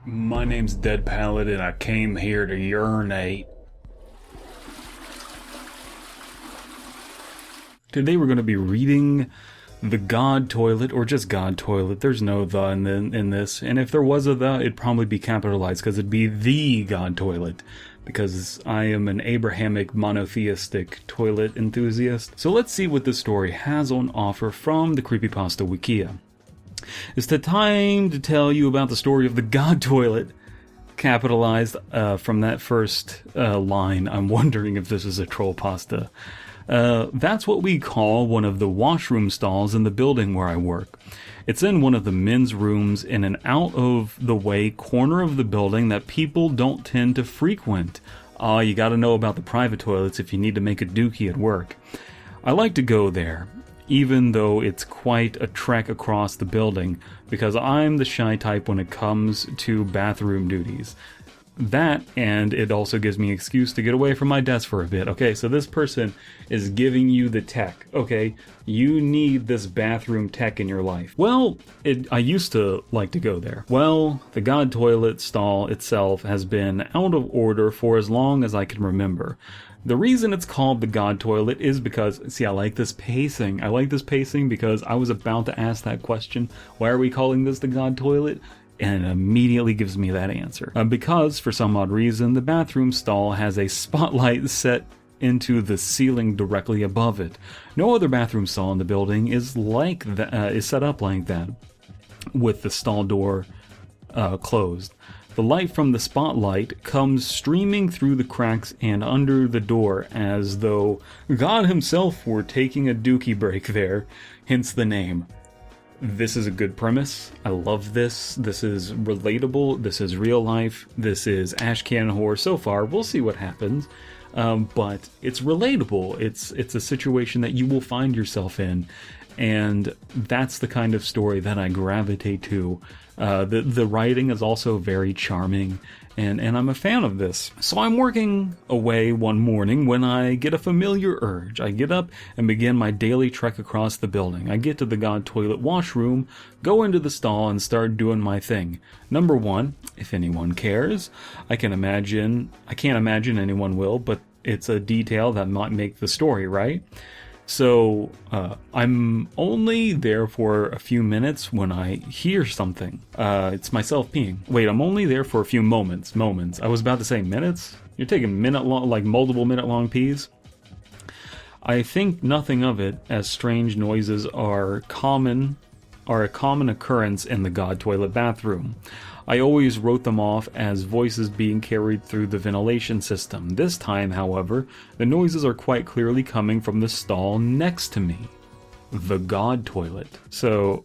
My name's Dead Pallet and I came here to urinate. Today we're going to be reading the God Toilet, or just God Toilet. There's no the in this, and if there was a the, it'd probably be capitalized because it'd be the God Toilet, because I am an Abrahamic monotheistic toilet enthusiast. So let's see what this story has on offer from the Creepypasta Wikia. It's the time to tell you about the story of the God Toilet, capitalized from that first line. I'm wondering if this is a troll pasta. That's what we call one of the washroom stalls in the building where I work. It's in one of the men's rooms in an out-of-the-way corner of the building that people don't tend to frequent. You gotta know about the private toilets if you need to make a dookie at work. I like to go there, even though it's quite a trek across the building, because I'm the shy type when it comes to bathroom duties. That, and it also gives me an excuse to get away from my desk for a bit. Okay, so this person is giving you the tech. Okay, you need this bathroom tech in your life. Well, I used to like to go there. Well, the God Toilet stall itself has been out of order for as long as I can remember. The reason it's called the God Toilet is because, see, I like this pacing. I like this pacing because I was about to ask that question. Why are we calling this the God Toilet? And it immediately gives me that answer. Because, for some odd reason, the bathroom stall has a spotlight set into the ceiling directly above it. No other bathroom stall in the building is set up like that, with the stall door closed. The light from the spotlight comes streaming through the cracks and under the door as though God himself were taking a dookie break there, hence the name. This is a good premise. I love this. This is relatable. This is real life. This is Ashcan horror so far. We'll see what happens. But it's relatable. It's a situation that you will find yourself in. And that's the kind of story that I gravitate to. The writing is also very charming, and I'm a fan of this. So I'm working away one morning when I get a familiar urge. I get up and begin my daily trek across the building. I get to the God Toilet washroom, go into the stall, and start doing my thing. Number one, if anyone cares, I can't imagine anyone will, but it's a detail that might make the story, right? So, I'm only there for a few minutes when I hear something. It's myself peeing. Wait, I'm only there for a few moments. I was about to say minutes? You're taking multiple minute long pees? I think nothing of it, as strange noises are a common occurrence in the God Toilet bathroom. I always wrote them off as voices being carried through the ventilation system. This time, however, the noises are quite clearly coming from the stall next to me. The God Toilet. So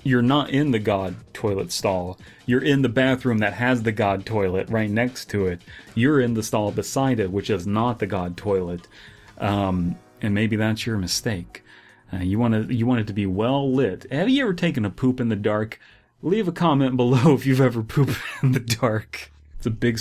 you're not in the God Toilet stall. You're in the bathroom that has the God Toilet right next to it. You're in the stall beside it, which is not the God Toilet. And maybe that's your mistake. You want it to be well lit. Have you ever taken a poop in the dark? Leave a comment below if you've ever pooped in the dark. It's a big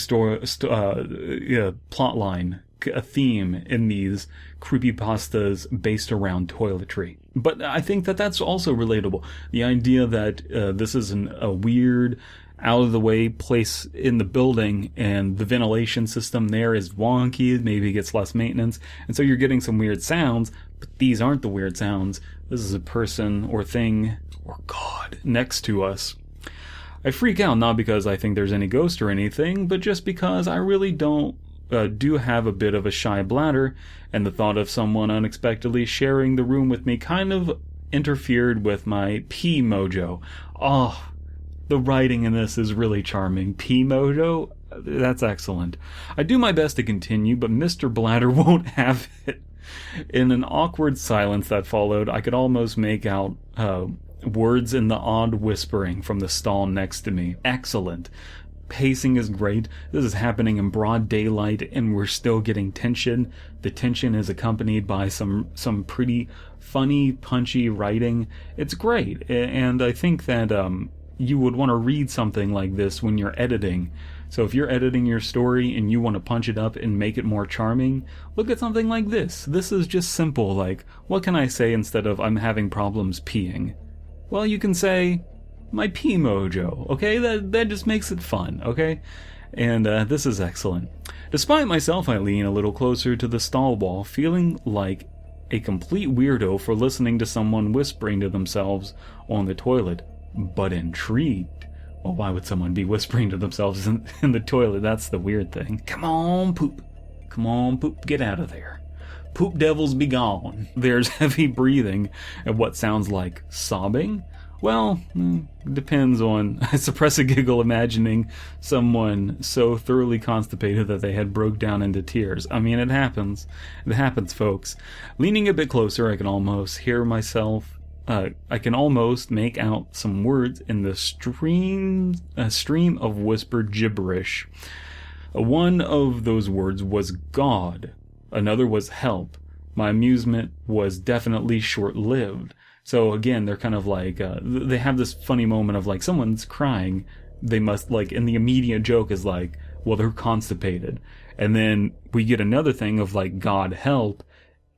plot line, a theme in these creepypastas based around toiletry. But I think that's also relatable. The idea that this is a weird, out-of-the-way place in the building, and the ventilation system there is wonky, maybe it gets less maintenance, and so you're getting some weird sounds, but these aren't the weird sounds. This is a person or thing or God next to us. I freak out not because I think there's any ghost or anything, but just because I really do have a bit of a shy bladder, and the thought of someone unexpectedly sharing the room with me kind of interfered with my pee mojo. Oh, the writing in this is really charming. Pee mojo? That's excellent. I do my best to continue, but Mr. Bladder won't have it. In an awkward silence that followed, I could almost make out words in the odd whispering from the stall next to me. Excellent. Pacing is great. This is happening in broad daylight, and we're still getting tension. The tension is accompanied by some pretty funny, punchy writing. It's great, and I think that you would want to read something like this when you're editing. So if you're editing your story and you want to punch it up and make it more charming, look at something like this. This is just simple, like, what can I say instead of I'm having problems peeing? Well, you can say, my pee mojo, okay? That just makes it fun, okay? And this is excellent. Despite myself, I lean a little closer to the stall wall, feeling like a complete weirdo for listening to someone whispering to themselves on the toilet, but intrigued. Well, why would someone be whispering to themselves in the toilet? That's the weird thing. Come on, poop. Come on, poop. Get out of there. Poop devils be gone. There's heavy breathing and what sounds like sobbing. Well, depends on. I suppress a giggle imagining someone so thoroughly constipated that they had broke down into tears. I mean, it happens. It happens, folks. Leaning a bit closer, I can almost hear myself. I can almost make out some words in the stream of whispered gibberish. One of those words was God. Another was help. My amusement was definitely short-lived. So again, they're kind of like, they have this funny moment of like, someone's crying, they must like, and the immediate joke is like, well, they're constipated. And then we get another thing of like, God help,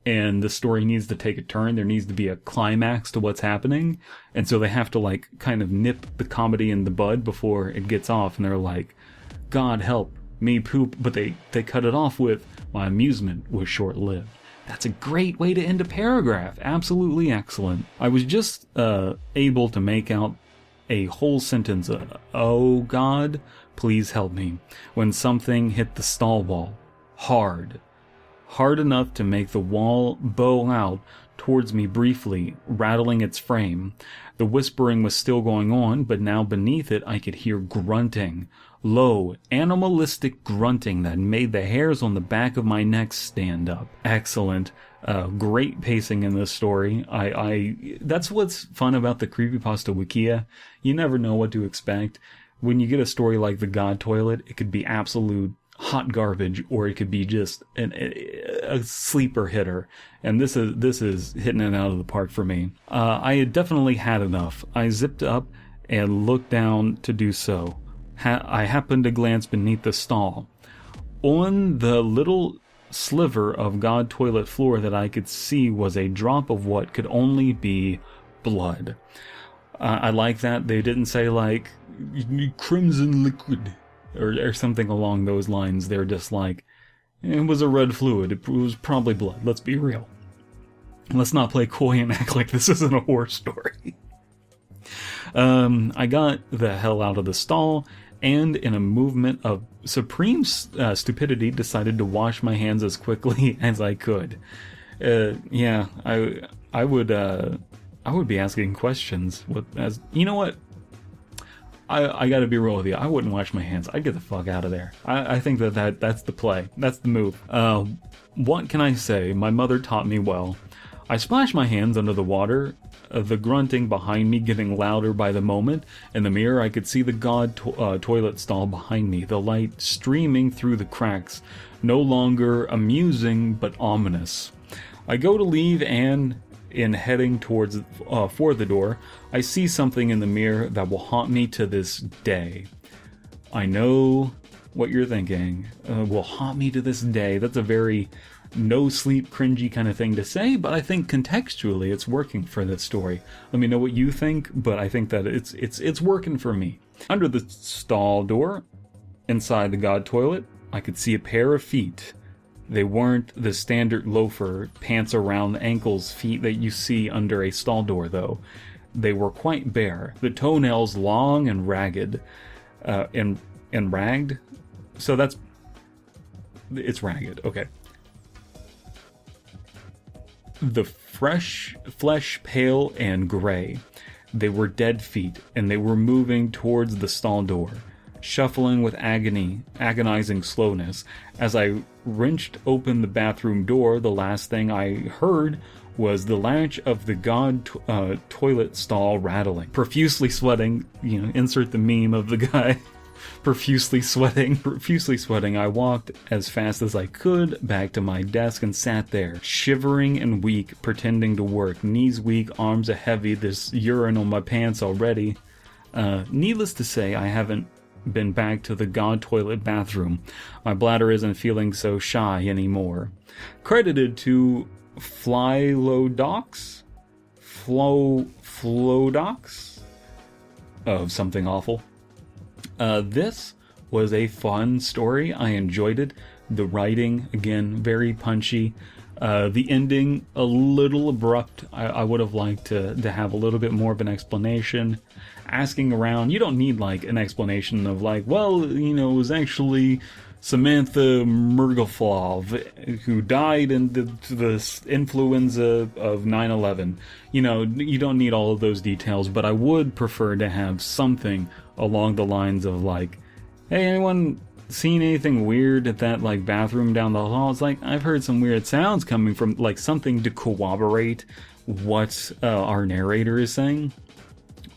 and the story needs to take a turn, there needs to be a climax to what's happening, and so they have to like, kind of nip the comedy in the bud before it gets off, and they're like, God help me poop, but they cut it off with, my amusement was short-lived. That's a great way to end a paragraph. Absolutely excellent. I was just able to make out a whole sentence, oh God, please help me, when something hit the stall wall. Hard. Hard enough to make the wall bow out towards me briefly, rattling its frame. The whispering was still going on, but now beneath it I could hear grunting. Low, animalistic grunting that made the hairs on the back of my neck stand up. Excellent. Great pacing in this story. That's what's fun about the Creepypasta Wikia. You never know what to expect. When you get a story like The God Toilet, it could be absolute hot garbage, or it could be just a sleeper hitter. And this is hitting it out of the park for me. I had definitely had enough. I zipped up and looked down to do so. I happened to glance beneath the stall. On the little sliver of God toilet floor that I could see was a drop of what could only be blood. I like that they didn't say like crimson liquid or something along those lines. They're just like, it was a red fluid. It was probably blood. Let's be real. Let's not play coy and act like this isn't a horror story. I got the hell out of the stall, and in a movement of supreme stupidity, decided to wash my hands as quickly as I could. Yeah, I would be asking questions. You know what? I gotta be real with you. I wouldn't wash my hands. I'd get the fuck out of there. I think that's the play. That's the move. What can I say? My mother taught me well. I splashed my hands under the water, the grunting behind me getting louder by the moment. In the mirror, I could see the God toilet stall behind me, the light streaming through the cracks, no longer amusing but ominous. I go to leave, and in heading towards for the door, I see something in the mirror that will haunt me to this day. I know what you're thinking. Will haunt me to this day. That's a very no sleep cringy kind of thing to say, but I think contextually it's working for this story. Let me know what you think, but I think that it's working for me. Under the stall door, inside the God toilet, I could see a pair of feet. They weren't the standard loafer, pants around the ankles feet that you see under a stall door, though. They were quite bare, the toenails long and ragged, and ragged. So it's ragged. Okay. The fresh flesh pale and gray. They were dead feet, and they were moving towards the stall door, shuffling with agonizing slowness. As I wrenched open the bathroom door, the last thing I heard was the latch of the God toilet stall rattling. Profusely sweating, insert the meme of the guy profusely sweating, I walked as fast as I could back to my desk and sat there, shivering and weak, pretending to work. Knees weak, arms are heavy, there's urine on my pants already. Needless to say, I haven't been back to the God toilet bathroom. My bladder isn't feeling so shy anymore. Credited to Phylodox? Phylodox? of something awful. This was a fun story. I enjoyed it. The writing, again, very punchy. The ending, a little abrupt. I would have liked to have a little bit more of an explanation. Asking around, you don't need like an explanation of like, well, you know, it was actually Samantha Mergaflov who died in the influenza of 9/11. You know, you don't need all of those details, but I would prefer to have something along the lines of like, hey, anyone seen anything weird at that like bathroom down the hall? It's like, I've heard some weird sounds coming from, like, something to corroborate what our narrator is saying.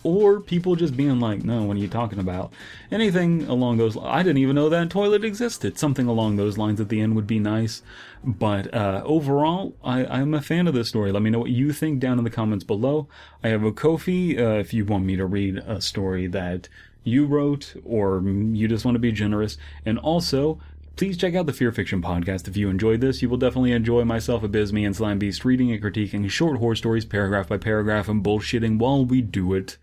Or people just being like, no, what are you talking about? Anything along those lines. I didn't even know that toilet existed. Something along those lines at the end would be nice. But overall, I'm a fan of this story. Let me know what you think down in the comments below. I have a Ko-fi if you want me to read a story that you wrote, or you just want to be generous. And also, please check out the Fear Fiction podcast. If you enjoyed this, you will definitely enjoy myself, Abysme, and Slime Beast reading and critiquing short horror stories paragraph by paragraph and bullshitting while we do it.